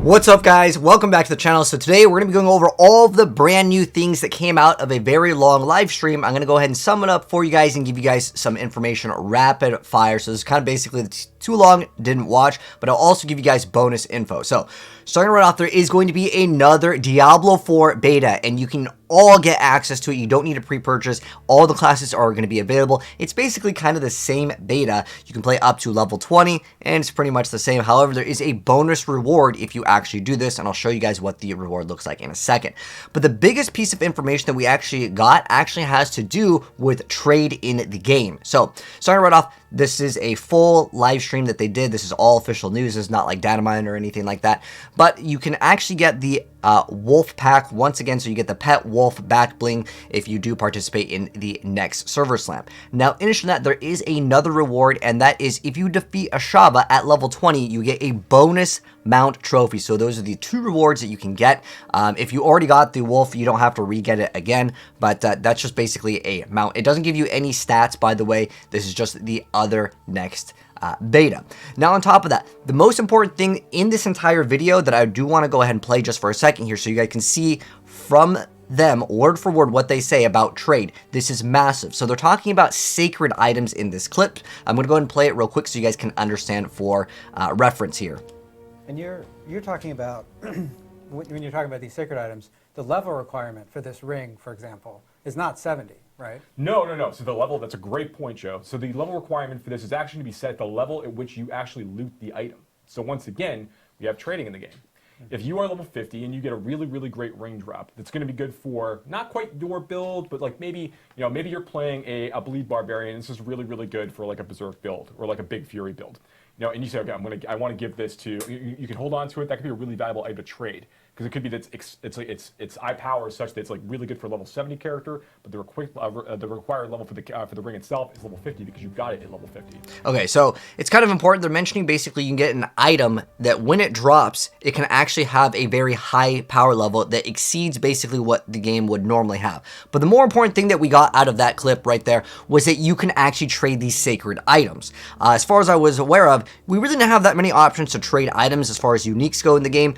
What's up, guys? Welcome back to the channel. So today we're going to be going over all of the brand new things that came out of a very long live stream. I'm going to go ahead and sum it up for you guys and give you guys some information rapid fire. So this is kind of basically too long, didn't watch, but I'll also give you guys bonus info. So starting right off, there is going to be another Diablo 4 beta, and you can all get access to it. You don't need to pre-purchase. All the classes are going to be available. It's basically kind of the same beta. You can play up to level 20, and it's pretty much the same. However, there is a bonus reward if you actually do this, and I'll show you guys what the reward looks like in a second. But the biggest piece of information that we actually got actually has to do with trade in the game. So starting right off, this is a full live stream that they did. This is all official news. It's not like data mine or anything like that. But you can actually get the wolf pack once again, so you get the pet wolf back bling if you do participate in the next server slam. Now, in addition to that, there is another reward, and that is if you defeat ashava at level 20, you get a bonus mount trophy. So those are the two rewards that you can get. If you already got the wolf, you don't have to re-get it again, but that's just basically a mount. It doesn't give you any stats, by the way. This is just the other next beta. Now, on top of that, the most important thing in this entire video that I do want to go ahead and play just for a second here so you guys can see from them word for word what they say about trade. This is massive. So they're talking about sacred items in this clip. I'm going to go ahead and play it real quick so you guys can understand for reference here. And you're talking about when you're talking about these sacred items, the level requirement for this ring, for example, is not 70, right? No. So the level, that's a great point, Joe. So the level requirement for this is actually to be set at the level at which you actually loot the item. So once again, we have trading in the game. If you are level 50 and you get a really, really great ring drop, that's going to be good for not quite your build, but like maybe you're playing a bleed barbarian. And this is really, really good for like a berserk build or like a big fury build. And you say, okay, I want to give this to you can hold on to it. That could be a really valuable item to trade because it could be that its eye power is such that it's like really good for a level 70 character, but the required level for the ring itself is level 50 because you got it at level 50. Okay, so it's kind of important. They're mentioning basically you can get an item that when it drops, it can actually have a very high power level that exceeds basically what the game would normally have. But the more important thing that we got out of that clip right there was that you can actually trade these sacred items. As far as I was aware of, we really didn't have that many options to trade items as far as uniques go in the game.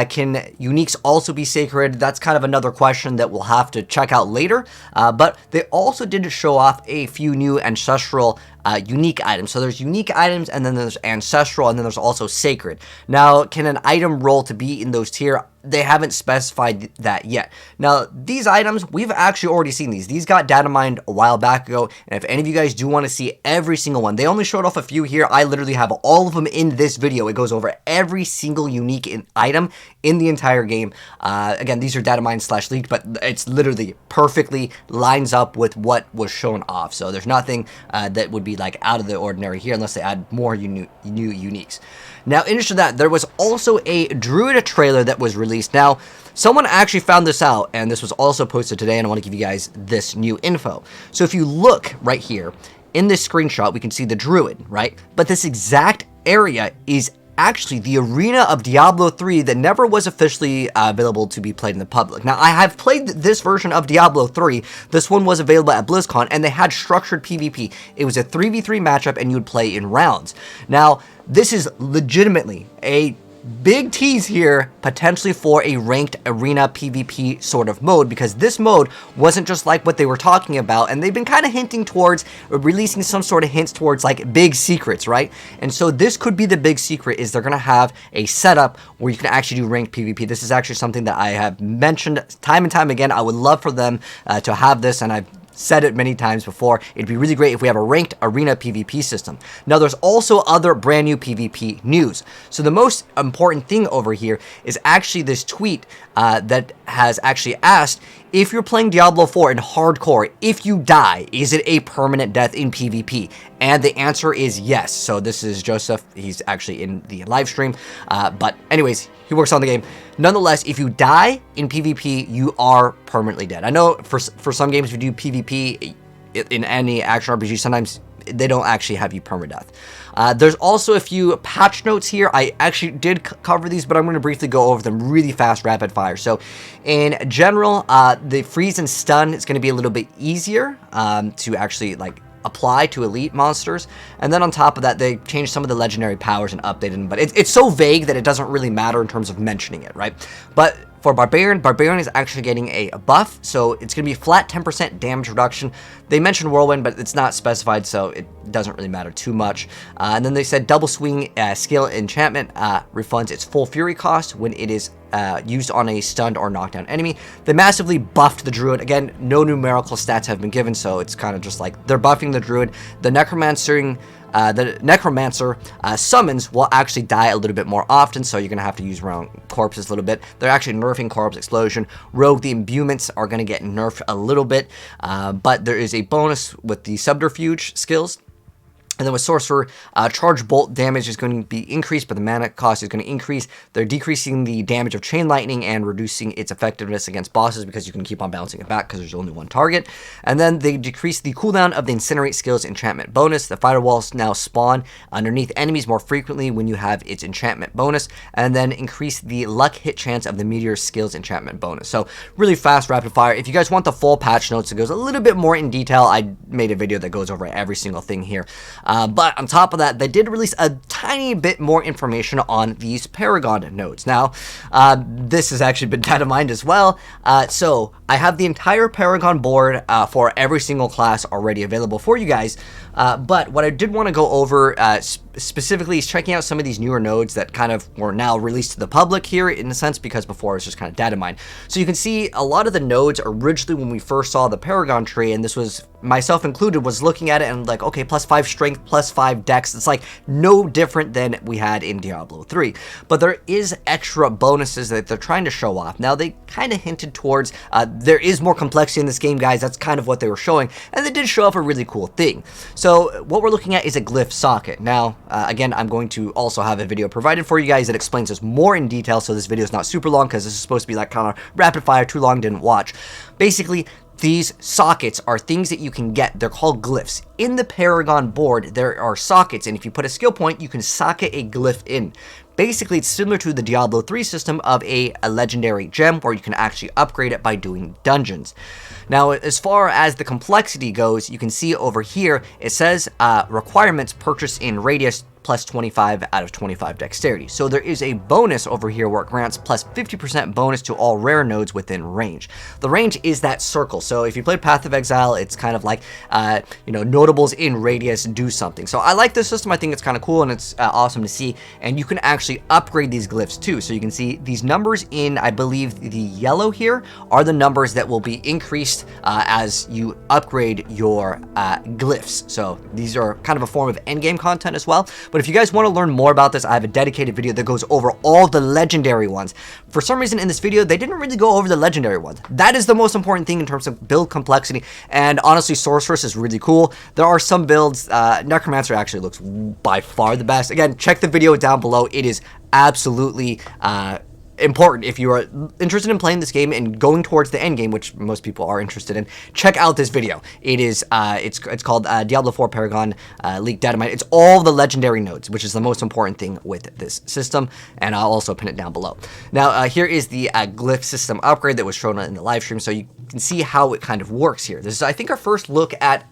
Can uniques also be sacred? That's kind of another question that we'll have to check out later. But they also did show off a few new ancestral unique items. So there's unique items, and then there's ancestral, and then there's also sacred. Now, can an item roll to be in those tier? They haven't specified that yet. Now, these items, we've actually already seen these. These got data mined a while back ago, and if any of you guys do want to see every single one, they only showed off a few here. I literally have all of them in this video. It goes over every single unique item in the entire game. Again, these are data mined / leaked, but it's literally perfectly lines up with what was shown off. So there's nothing that would be like out of the ordinary here unless they add more new uniques. Now, in addition to that, there was also a Druid trailer that was released. Now, someone actually found this out, and this was also posted today, and I want to give you guys this new info. So if you look right here, in this screenshot, we can see the Druid, right? But this exact area is actually the arena of Diablo 3 that never was officially available to be played in the public. Now, I have played this version of Diablo 3. This one was available at BlizzCon, and they had structured PvP. It was a 3v3 matchup, and you would play in rounds. Now, this is legitimately a big tease here, potentially for a ranked arena PvP sort of mode, because this mode wasn't just like what they were talking about, and they've been kind of hinting towards releasing some sort of hints towards like big secrets, right? And so this could be the big secret, is they're going to have a setup where you can actually do ranked PvP. This is actually something that I have mentioned time and time again. I would love for them to have this, and I've said it many times before. It'd be really great if we have a ranked arena PvP system. Now, there's also other brand new PvP news. So the most important thing over here is actually this tweet that has actually asked, if you're playing Diablo 4 in hardcore, if you die, is it a permanent death in PvP? And the answer is yes. So this is Joseph. He's actually in the live stream. But anyways, he works on the game. Nonetheless, if you die in PvP, you are permanently dead. I know for some games, if you do PvP in any action RPG, sometimes they don't actually have you permadeath. There's also a few patch notes here. I actually did cover these, but I'm going to briefly go over them really fast, rapid fire. So in general, the freeze and stun is going to be a little bit easier to actually like apply to elite monsters. And then on top of that, they changed some of the legendary powers and updated them. But it's so vague that it doesn't really matter in terms of mentioning it, right? But for Barbarian is actually getting a buff, so it's going to be flat 10% damage reduction. They mentioned Whirlwind, but it's not specified, so it doesn't really matter too much. And then they said Double Swing Skill Enchantment refunds its full Fury cost when it is used on a stunned or knockdown enemy. They massively buffed the Druid. Again, no numerical stats have been given, so it's kind of just like they're buffing the Druid. The Necromancer summons will actually die a little bit more often, so you're going to have to use around corpses a little bit. They're actually nerfing Corpse Explosion. Rogue, the imbuements are going to get nerfed a little bit, but there is a bonus with the Subterfuge skills. And then with Sorcerer, Charge Bolt damage is going to be increased, but the mana cost is going to increase. They're decreasing the damage of Chain Lightning and reducing its effectiveness against bosses because you can keep on bouncing it back because there's only one target. And then they decrease the cooldown of the Incinerate skills enchantment bonus. The firewalls now spawn underneath enemies more frequently when you have its enchantment bonus. And then increase the luck hit chance of the Meteor skills enchantment bonus. So really fast rapid fire. If you guys want the full patch notes, it goes a little bit more in detail. I made a video that goes over every single thing here. But on top of that, they did release a tiny bit more information on these Paragon nodes. Now, this has actually been data mined as well. So I have the entire Paragon board for every single class already available for you guys. But what I did want to go over specifically is checking out some of these newer nodes that kind of were now released to the public here in a sense, because before it was just kind of data mined. So you can see a lot of the nodes originally when we first saw the Paragon tree, and this was myself included, was looking at it and like, okay, +5 strength, +5 dex. It's like no different than we had in Diablo 3. But there is extra bonuses that they're trying to show off. Now they kind of hinted towards there is more complexity in this game, guys. That's kind of what they were showing, and they did show off a really cool thing. So what we're looking at is a glyph socket. Now, again, I'm going to also have a video provided for you guys that explains this more in detail, so this video is not super long because this is supposed to be like kind of rapid fire, too long, didn't watch. Basically, these sockets are things that you can get. They're called glyphs. In the Paragon board, there are sockets, and if you put a skill point, you can socket a glyph in. Basically, it's similar to the Diablo 3 system of a legendary gem where you can actually upgrade it by doing dungeons. Now, as far as the complexity goes, you can see over here, it says requirements purchased in Radius plus 25 out of 25 dexterity. So there is a bonus over here where it grants plus 50% bonus to all rare nodes within range. The range is that circle. So if you played Path of Exile, it's kind of like, you know, notables in Radius do something. So I like this system. I think it's kind of cool and it's awesome to see. And you can actually upgrade these glyphs too. So you can see these numbers in, I believe, the yellow here are the numbers that will be increased as you upgrade your glyphs. So these are kind of a form of endgame content as well. But if you guys want to learn more about this, I have a dedicated video that goes over all the legendary ones. For some reason in this video, they didn't really go over the legendary ones. That is the most important thing in terms of build complexity. And honestly, Sorceress is really cool. There are some builds, Necromancer actually looks by far the best. Again, check the video down below. It is absolutely important. If you are interested in playing this game and going towards the end game, which most people are interested in, check out this video. It is it's called Diablo 4 Paragon Leak Dynamite. It's all the legendary nodes, which is the most important thing with this system, and I'll also pin it down below. Now here is the glyph system upgrade that was shown in the live stream, so you can see how it kind of works here. This is, I think, our first look at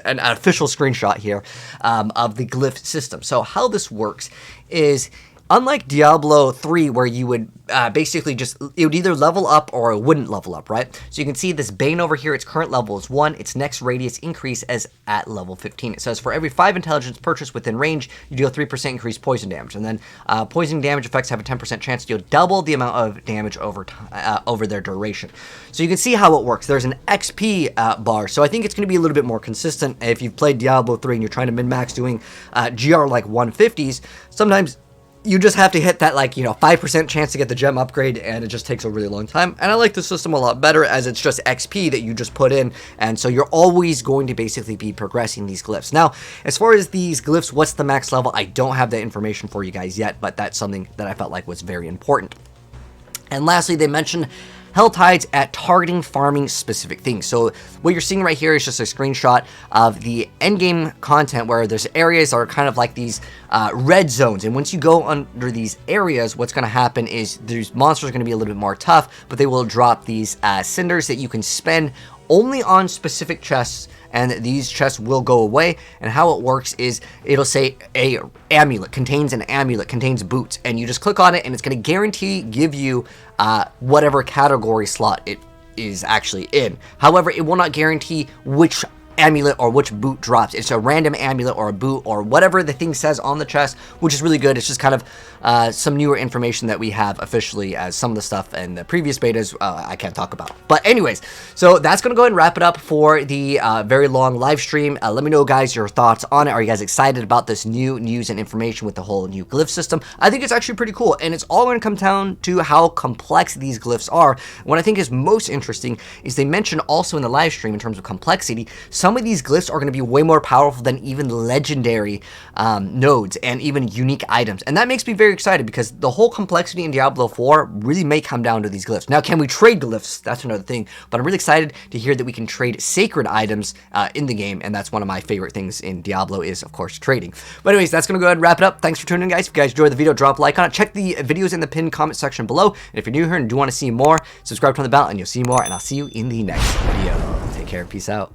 an official screenshot here of the glyph system. So how this works is, unlike Diablo 3, where you would basically just, it would either level up or it wouldn't level up, right? So you can see this Bane over here, its current level is 1, its next radius increase as at level 15. It says for every 5 intelligence purchased within range, you deal 3% increased poison damage. And then poison damage effects have a 10% chance to deal double the amount of damage over their duration. So you can see how it works. There's an XP bar, so I think it's going to be a little bit more consistent. If you've played Diablo 3 and you're trying to min-max doing GR like 150s, sometimes you just have to hit that, like, you know, 5% chance to get the gem upgrade, and it just takes a really long time. And I like the system a lot better as it's just XP that you just put in, and so you're always going to basically be progressing these glyphs. Now, as far as these glyphs, what's the max level? I don't have that information for you guys yet, but that's something that I felt like was very important. And lastly, they mentioned Hell Tides at targeting farming specific things. So what you're seeing right here is just a screenshot of the endgame content where there's areas that are kind of like these red zones. And once you go under these areas, what's going to happen is these monsters are going to be a little bit more tough, but they will drop these cinders that you can spend only on specific chests, and these chests will go away. And how it works is it'll say a amulet contains boots, and you just click on it and it's going to guarantee give you whatever category slot it is actually in. However, it will not guarantee which amulet or which boot drops. It's a random amulet or a boot or whatever the thing says on the chest, which is really good. It's just kind of some newer information that we have officially, as some of the stuff in the previous betas I can't talk about. But anyways, so that's gonna go ahead and wrap it up for the very long live stream. Let me know, guys, your thoughts on it. Are you guys excited about this new news and information with the whole new glyph system? I think it's actually pretty cool, and it's all going to come down to how complex these glyphs are. What I think is most interesting is they mentioned also in the live stream, in terms of complexity, some of these glyphs are going to be way more powerful than even legendary nodes and even unique items. And that makes me very excited, because the whole complexity in Diablo 4 really may come down to these glyphs. Now, can we trade glyphs? That's another thing. But I'm really excited to hear that we can trade sacred items in the game. And that's one of my favorite things in Diablo is, of course, trading. But anyways, that's going to go ahead and wrap it up. Thanks for tuning in, guys. If you guys enjoyed the video, drop a like on it. Check the videos in the pinned comment section below. And if you're new here and do want to see more, subscribe to the bell and you'll see more. And I'll see you in the next video. Take care. Peace out.